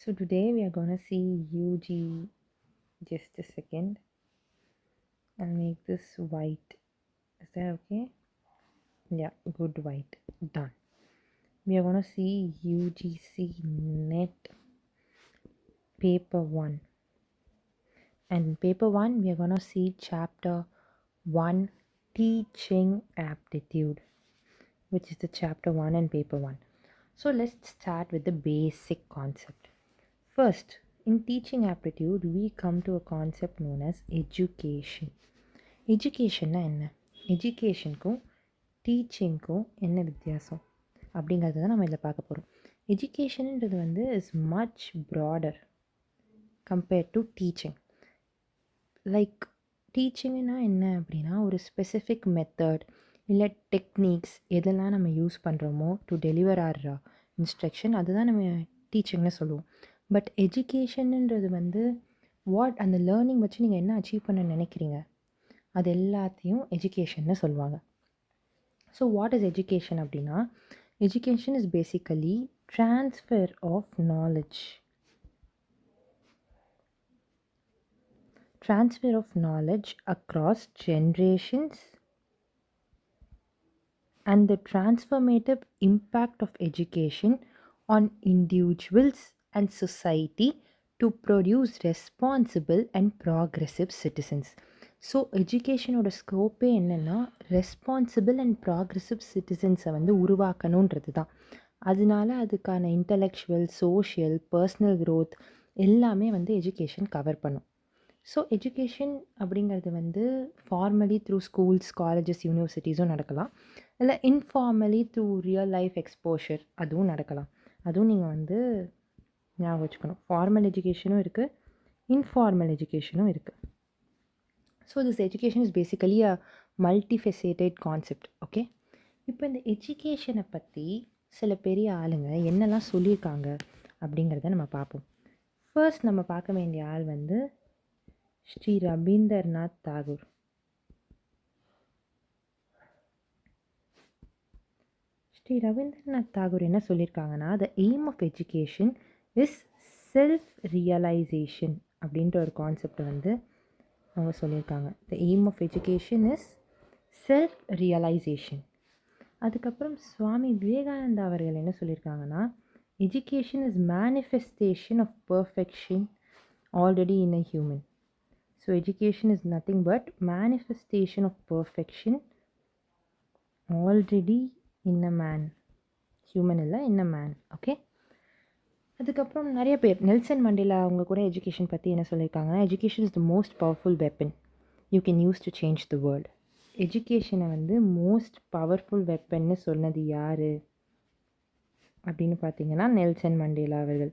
So today we are gonna see UG. Just a second. I'll make this white. Is that okay? Yeah, good white. Done. We are gonna see UGC net paper 1. And paper 1 we are gonna see chapter 1 teaching aptitude, which is the chapter 1 and paper 1. So let's start with the basic concept. First, in teaching aptitude, we come to a concept known as education. எஜுகேஷன்னா என்ன? எஜுகேஷனுக்கும் டீச்சிங்க்கும் என்ன வித்தியாசம் அப்படிங்கிறது தான் நம்ம இதில் பார்க்க போகிறோம். எஜுகேஷனுன்றது வந்து is much broader compared to teaching. Like டீச்சிங்னா என்ன அப்படின்னா ஒரு ஸ்பெசிஃபிக் மெத்தட் இல்லை டெக்னிக்ஸ் எதெல்லாம் நம்ம யூஸ் பண்ணுறோமோ டு டெலிவர் ஆர் இன்ஸ்ட்ரக்ஷன் அதுதான் நம்ம டீச்சிங்னு சொல்லுவோம். பட் எஜுகேஷனுன்றது வந்து அந்த லேர்னிங் வச்சு நீங்கள் என்ன அச்சீவ் பண்ண நினைக்கிறீங்க அது எல்லாத்தையும் எஜுகேஷன்னு சொல்லுவாங்க. ஸோ வாட் இஸ் எஜுகேஷன் அப்படின்னா education is basically transfer of knowledge. Transfer of knowledge across generations and the transformative impact of education on individuals and society to produce responsible and progressive citizens. So எஜுகேஷனோட ஸ்கோப்பே என்னென்னா responsible and progressive சிட்டிசன்ஸை வந்து உருவாக்கணுன்றது தான். அதனால அதுக்கான intellectual, social, personal growth எல்லாமே வந்து education cover பண்ணும். ஸோ எஜுகேஷன் அப்படிங்கிறது வந்து ஃபார்மலி த்ரூ ஸ்கூல்ஸ், காலேஜஸ், யூனிவர்சிட்டிஸும் நடக்கலாம். இல்லை இன்ஃபார்மலி த்ரூ ரியல் லைஃப் எக்ஸ்போஷர் அதுவும் நடக்கலாம். அதுவும் நீங்கள் வந்து ஞாபகம் வச்சுக்கணும். ஃபார்மல் எஜுகேஷனும் இருக்குது, இன்ஃபார்மல் எஜுகேஷனும் இருக்குது. So this education is basically a multifaceted concept. Okay, இப்போ இந்த எஜுகேஷனை பற்றி சில பெரிய ஆளுங்க என்னெல்லாம் சொல்லியிருக்காங்க அப்படிங்கிறத நம்ம பார்ப்போம். ஃபர்ஸ்ட் நம்ம பார்க்க வேண்டிய ஆள் வந்து ஸ்ரீ ரவீந்திரநாத் தாகூர். ஸ்ரீ ரவீந்திரநாத் தாகூர் என்ன சொல்லியிருக்காங்கன்னா the aim of education is self realisation அப்படின்ற ஒரு கான்செப்டை வந்து அவங்க சொல்லியிருக்காங்க. The aim of education is self realisation. அதுக்கப்புறம் சுவாமி விவேகானந்தா அவர்கள் என்ன சொல்லியிருக்காங்கன்னா education is manifestation of perfection already in a human. So education is nothing but manifestation of perfection already in a man. Human இல்லை, in a man. ஓகே, அதுக்கப்புறம் நிறைய பேர் Nelson Mandela அவங்க கூட எஜுகேஷன் பற்றி என்ன சொல்லியிருக்காங்கன்னா education is the most powerful weapon you can use to change the world. எஜுகேஷனை வந்து மோஸ்ட் பவர்ஃபுல் வெப்பன்னு சொன்னது யார் அப்படின்னு பார்த்தீங்கன்னா நெல்சன் மண்டேலா அவர்கள்.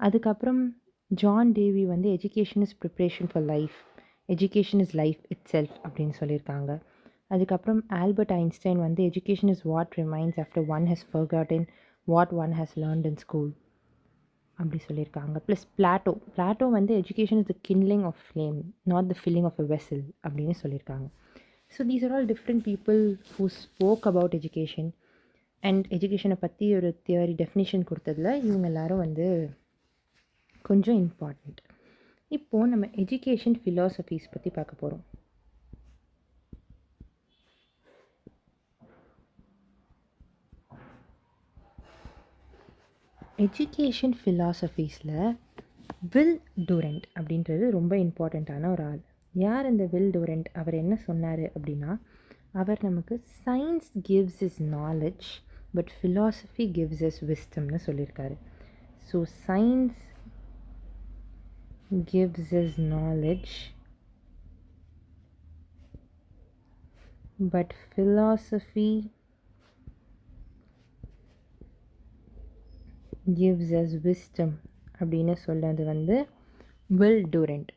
அதுக்கப்புறம் ஜான் டேவி வந்து education is preparation for life, education is life itself அப்படின்னு சொல்லியிருக்காங்க. அதுக்கப்புறம் ஆல்பர்ட் ஐன்ஸ்டைன் வந்து education is what remains after one has forgotten what one has learnt in school அப்படி சொல்லியிருக்காங்க. ப்ளஸ் பிளாட்டோ வந்து education is the kindling of flame not the filling of a vessel அப்படின்னு சொல்லியிருக்காங்க. So these are all different people who spoke about education and எஜுகேஷனை பற்றி ஒரு theory definition கொடுத்ததில் இவங்க எல்லோரும் வந்து கொஞ்சம் இம்பார்ட்டண்ட். இப்போது நம்ம எஜுகேஷன் ஃபிலாசபிஸ் பற்றி பார்க்க போகிறோம். எஜுகேஷன் ஃபிலாசபிஸில் வில் டூரண்ட் அப்படின்றது ரொம்ப இம்பார்ட்டண்ட்டான ஒரு ஆள். யார் இந்த வில் டூரண்ட்? அவர் என்ன சொன்னார் அப்படின்னா அவர் நமக்கு science gives is knowledge but philosophy gives is விஸ்டம்னு சொல்லியிருக்காரு. So science gives us knowledge but philosophy gives us wisdom அப்படின்னு சொல்கிறது வந்து வில் டூரண்ட்.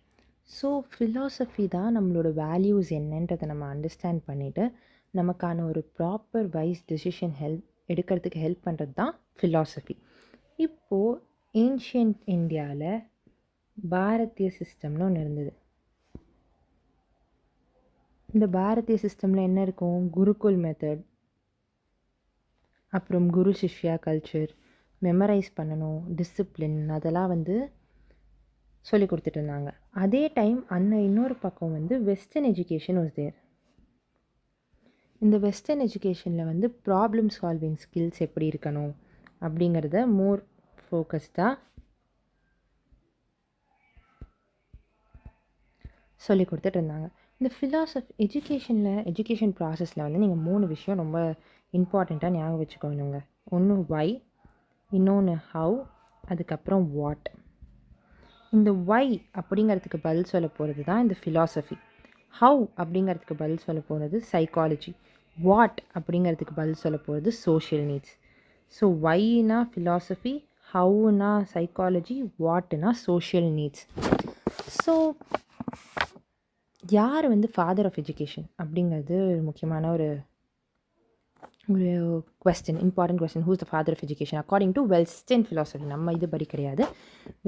ஸோ ஃபிலாசபி தான் நம்மளோட வேல்யூஸ் என்னன்றதை நம்ம அண்டர்ஸ்டாண்ட் பண்ணிவிட்டு நமக்கான ஒரு ப்ராப்பர் வைஸ் டெசிஷன் எடுக்கிறதுக்கு ஹெல்ப் பண்ணுறது தான் ஃபிலாசபி. இப்போது ஏன்ஷியன்ட் இந்தியாவில் பாரதிய சிஸ்டம்னு ஒன்று இருந்தது. இந்த பாரதிய சிஸ்டமில் என்ன இருக்கும்? குருகுல் மெத்தட், அப்புறம் குரு சிஷ்யா கல்ச்சர், மெமரைஸ் பண்ணணும், டிசிப்ளின் அதெல்லாம் வந்து சொல்லி கொடுத்துட்டு இருந்தாங்க. அதே டைம் இன்னொரு பக்கம் வந்து வெஸ்டர்ன் எஜுகேஷன் வாஸ் தேர். இந்த வெஸ்டர்ன் எஜுகேஷனில் வந்து ப்ராப்ளம் சால்விங் ஸ்கில்ஸ் எப்படி இருக்கணும் அப்படிங்கிறத மோர் ஃபோக்கஸ்டாக சொல்லி கொடுத்துட்டு இருந்தாங்க. இந்த எஜுகேஷன் ப்ராசஸில் வந்து நீங்கள் 3 விஷயம் ரொம்ப இம்பார்ட்டண்ட்டாக ஞாபகம் வச்சுக்கணுங்க. ஒன்று வை, இன்னொன்று ஹவ், அதுக்கப்புறம் வாட். இந்த வை அப்படிங்கிறதுக்கு பதில் சொல்ல போகிறது தான் இந்த ஃபிலாசபி. ஹவ் அப்படிங்கிறதுக்கு பதில் சொல்ல போகிறது சைக்காலஜி. வாட் அப்படிங்கிறதுக்கு பதில் சொல்ல போகிறது சோஷியல் நீட்ஸ். ஸோ வைனா ஃபிலாசபி, ஹவ்னா சைக்காலஜி, வாட்னா சோஷியல் நீட்ஸ். ஸோ யார் வந்து ஃபாதர் ஆஃப் எஜுகேஷன் அப்படிங்கிறது முக்கியமான ஒரு important question. Who's the father of education according to western philosophy. நம்ம இது படி கிடையாது,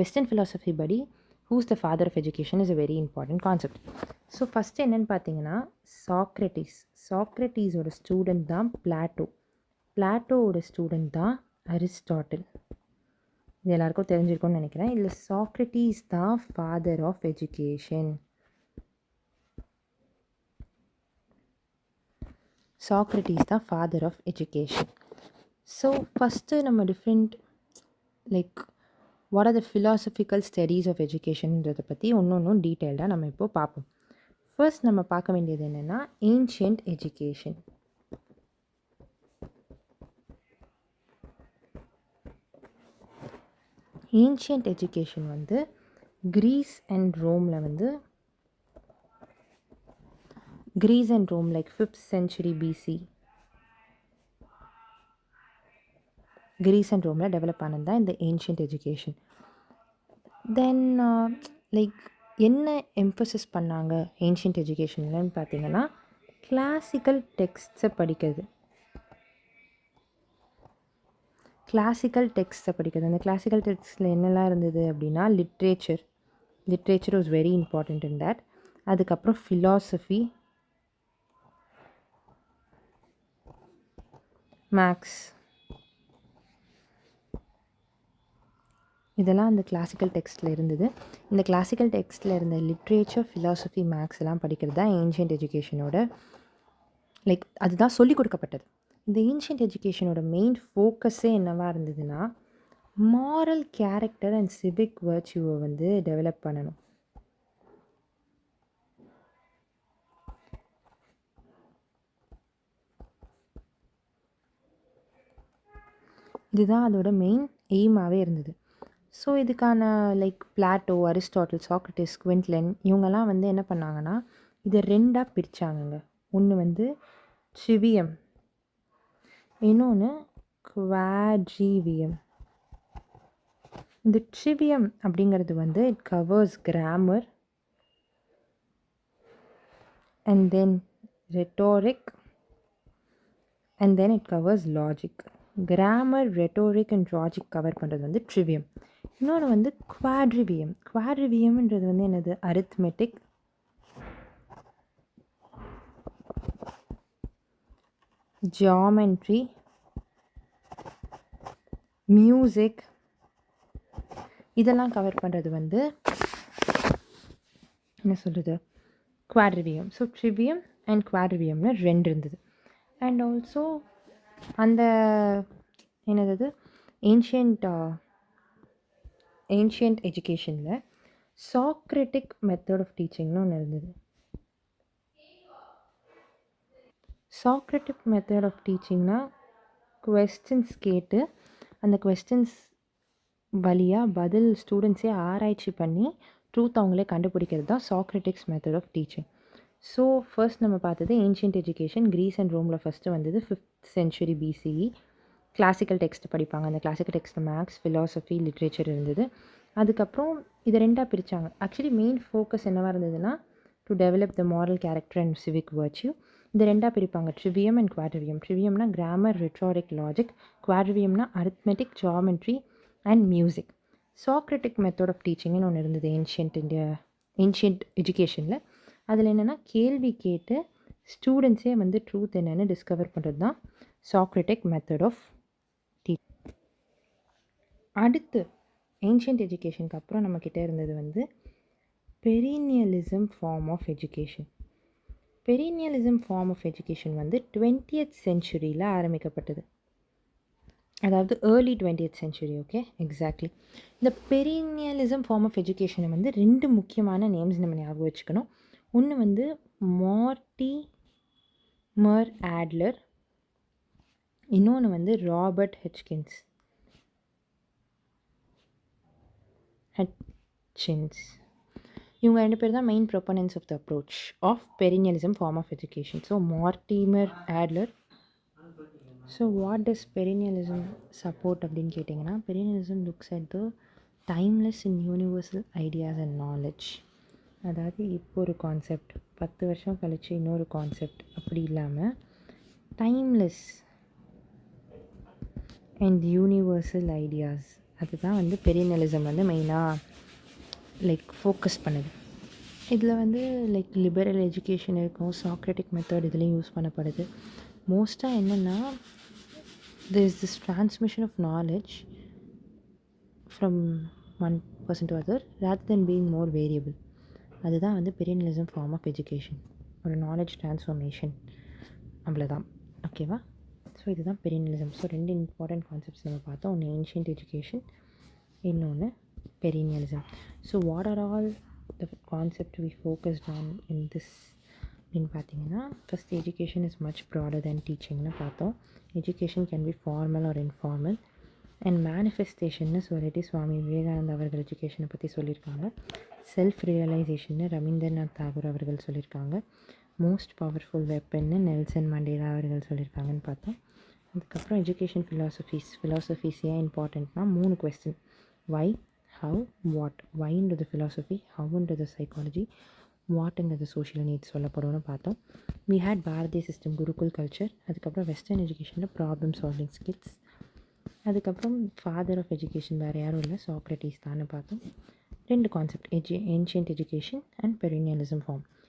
வெஸ்டர்ன் ஃபிலாசபி படி who's the father of education is a very important concept. So first என்னென்னு பார்த்தீங்கன்னா சாக்ரட்டிஸோட ஸ்டூடெண்ட் தான் பிளாட்டோவோட ஸ்டூடெண்ட் தான் அரிஸ்டாட்டில். இது எல்லாருக்கும் தெரிஞ்சிருக்கும்னு நினைக்கிறேன். இல்லை, சாக்ரட்டிஸ் தான் ஃபாதர் ஆஃப் எஜுகேஷன். சாக்ரட்டிஸ் தான் father of education. So first நம்ம different what are the philosophical studies of எஜுகேஷன்றதை பற்றி ஒன்று டீட்டெயில்டாக நம்ம இப்போது பார்ப்போம். ஃபர்ஸ்ட் நம்ம பார்க்க வேண்டியது என்னென்னா ஏன்ஷியன்ட் எஜுகேஷன். ஏன்ஷியன்ட் எஜுகேஷன் வந்து Greece and Rome like 5th century BC Greece and ரோமில் டெவலப் ஆனது தான் இந்த ஏன்ஷியன்ட் எஜுகேஷன். தென் என்ன எம்பசிஸ் பண்ணாங்க ஏன்ஷியன்ட் எஜுகேஷன்லன்னு பார்த்தீங்கன்னா கிளாசிக்கல் டெக்ஸ்ட்ஸை படிக்கிறது. அந்த கிளாசிக்கல் டெக்ஸ்ட்டில் என்னெல்லாம் இருந்தது அப்படின்னா literature was very important in that. அதுக்கப்புறம் ஃபிலாசபி, மேக்ஸ், இதெல்லாம் அந்த கிளாசிக்கல் டெக்ஸ்ட்டில் இருந்தது. இந்த கிளாசிக்கல் டெக்ஸ்ட்டில் இருந்த லிட்ரேச்சர், ஃபிலாசபி, மேக்ஸ் எல்லாம் படிக்கிறது தான் ஏன்ஷியன்ட் எஜுகேஷனோட அதுதான் சொல்லிக் கொடுக்கப்பட்டது. இந்த ஏன்ஷியன்ட் எஜுகேஷனோட மெயின் ஃபோக்கஸே என்னவாக இருந்ததுன்னா மாரல் கேரக்டர் அண்ட் சிவிக் வர்ச்சுவை வந்து டெவலப் பண்ணணும். இதுதான் அதோட மெயின் எய்மாகவே இருந்தது. ஸோ இதுக்கான பிளாட்டோ, அரிஸ்டாட்டில், சாக்ரட்டிஸ், குவிண்ட்லன் இவங்கெல்லாம் வந்து என்ன பண்ணாங்கன்னா இதை 2ஆக பிரித்தாங்கங்க. ஒன்று வந்து ட்ரிவியம், இன்னொன்று குவாட்ரிவியம். இந்த ட்ரிவியம் அப்படிங்கிறது வந்து it covers grammar and then rhetoric and then it covers logic. Grammar, rhetoric and logic cover பண்ணுறது வந்து ட்ரிவியம். இன்னொன்று வந்து குவாட்ரிவியம்ன்றது வந்து என்னது, அரித்மெட்டிக், ஜியாமெட்ரி, மியூசிக் இதெல்லாம் கவர் பண்ணுறது வந்து என்ன சொல்கிறது, குவாட்ரிவியம். ஸோ ட்ரிவியம் அண்ட் குவாட்ரிவியம்னு 2 இருந்தது. அண்ட் ஆல்சோ அந்த என்னது ஏன்ஷியன்ட் எஜுகேஷனில் சாக்ரட்டிக் மெத்தட் ஆஃப் டீச்சிங்னு ஒன்று இருந்தது. சாக்ரட்டிக் மெத்தட் ஆஃப் டீச்சிங்னா குவெஸ்டின்ஸ் கேட்டு அந்த குவெஸ்டின்ஸ் வழியாக பதில் ஸ்டூடெண்ட்ஸே ஆராய்ச்சி பண்ணி ட்ரூத் அவங்களே கண்டுபிடிக்கிறது தான் Socratics method of teaching. So first நம்ம பார்த்தது ஏன்ஷியன்ட் எஜுகேஷன் கிரீஸ் அண்ட் ரோமில் ஃபஸ்ட்டு வந்தது 5th century BCE. Classical text படிப்பாங்க. அந்த கிளாசிக்கல் டெக்ஸ்ட்டில் மேக்ஸ், ஃபிலாசபி, லிட்ரேச்சர் இருந்தது. அதுக்கப்புறம் இதை 2ஆக பிரித்தாங்க. ஆக்சுவலி மெயின் ஃபோக்கஸ் என்னவாக இருந்ததுன்னா to develop the moral character and civic virtue. இந்த 2ஆக பிரிப்பாங்க, ட்ரிவியம் அண்ட் குவாட்ரிவியம். ட்ரிவியம்னா கிராமர், ரெட்டோரிக், லாஜிக். குவாட்ரிவியம்னா arithmetic, geometry and music. Socratic method of டீச்சிங்னு ஒன்று இருந்தது ஏன்ஷியன்ட் எஜுகேஷனில். அதில் என்னென்னா கேள்வி கேட்டு ஸ்டூடெண்ட்ஸே வந்து ட்ரூத் என்னென்னு டிஸ்கவர் பண்ணுறது தான் சாக்ரட்டிக் மெத்தட் ஆஃப் டீச்சிங். அடுத்து ஏன்ஷியன்ட் எஜுகேஷனுக்கு அப்புறம் நம்மக்கிட்ட இருந்தது வந்து perennialism form of education. Perennialism form of education வந்து 20th சென்ச்சுரியில் ஆரம்பிக்கப்பட்டது. அதாவது early 20th century. Okay, exactly. இந்த பெரினியலிசம் ஃபார்ம் ஆஃப் எஜுகேஷனை வந்து 2 முக்கியமான நேம்ஸ் நம்ம ஞாபகம் வச்சுக்கணும். ஒன்று வந்து மார்ட்டிமர் ஆட்லர், இன்னொன்று வந்து ராபர்ட் ஹட்சின்ஸ். இவங்க 2 பேர் தான் main proponents of the approach of perennialism form of education. So Mortimer Adler. So what does perennialism support அப்படின்னு கேட்டிங்கன்னா, perennialism looks at the timeless and universal ideas and knowledge. அதாவது இப்போ ஒரு கான்செப்ட் 10 வருஷம் கழித்து இன்னொரு கான்செப்ட் அப்படி இல்லாமல் டைம்லெஸ் அண்ட் யூனிவர்சல் ஐடியாஸ், அதுதான் வந்து பெரினியலிசம் வந்து மெயினாக ஃபோக்கஸ் பண்ணுது. இதில் வந்து லிபரல் எஜுகேஷன் இருக்கும், சாக்ரட்டிக் மெத்தட் இதுலேயும் யூஸ் பண்ணப்படுது. மோஸ்ட்டாக என்னென்னா there is this transmission of knowledge from one person to other rather than being more variable. அதுதான் வந்து பெரினியலிசம் ஃபார்ம் ஆஃப் எஜுகேஷன், ஒரு நாலேஜ் ட்ரான்ஸ்ஃபர்மேஷன், அவ்வளோதான். ஓகேவா? ஸோ இதுதான் பெரினியலிசம். ஸோ 2 இம்பார்ட்டன்ட் கான்செப்ட்ஸ் நம்ம பார்த்தோம். ஒன்று ஏன்ஷியன்ட் எஜுகேஷன், இன்னொன்று perennialism. So what are all the concept we focused on in this அப்படின்னு பார்த்தீங்கன்னா, first education is much broader than டீச்சிங்னு பார்த்தோம். Education can be formal or informal and மேனிஃபெஸ்டேஷன்னு சொல்லிட்டு சுவாமி விவேகானந்தா அவர்கள் எஜுகேஷனை பற்றி சொல்லியிருக்காங்க. செல்ஃப் ரியலைசேஷன்னு ரவீந்திரநாத் தாகூர் அவர்கள் சொல்லியிருக்காங்க. மோஸ்ட் பவர்ஃபுல் வெப்பன்னு நெல்சன் மண்டேலா அவர்கள் சொல்லியிருக்காங்கன்னு பார்த்தோம். அதுக்கப்புறம் எஜுகேஷன் ஃபிலாசபிஸ் ஏன் இம்பார்ட்டண்ட்னா 3 கொஸ்டின்: வை, ஹவ், வாட். வைன்றது ஃபிலாசபி, ஹவுன்றது சைக்காலஜி, வாட்டுங்கிறது சோஷியல் நீட்ஸ் சொல்லப்படும்னு பார்த்தோம். We had Bharatiya system, Gurukul culture. அதுக்கப்புறம் வெஸ்டர்ன் எஜுகேஷனில் ப்ராப்ளம் சால்விங் ஸ்கில்ஸ். அதுக்கப்புறம் ஃபாதர் ஆஃப் எஜுகேஷன் வேறு யாரும் இல்லை, சாக்ரட்டிஸ் தான்னு பார்த்தோம். 2 concept, ancient education and perennialism form.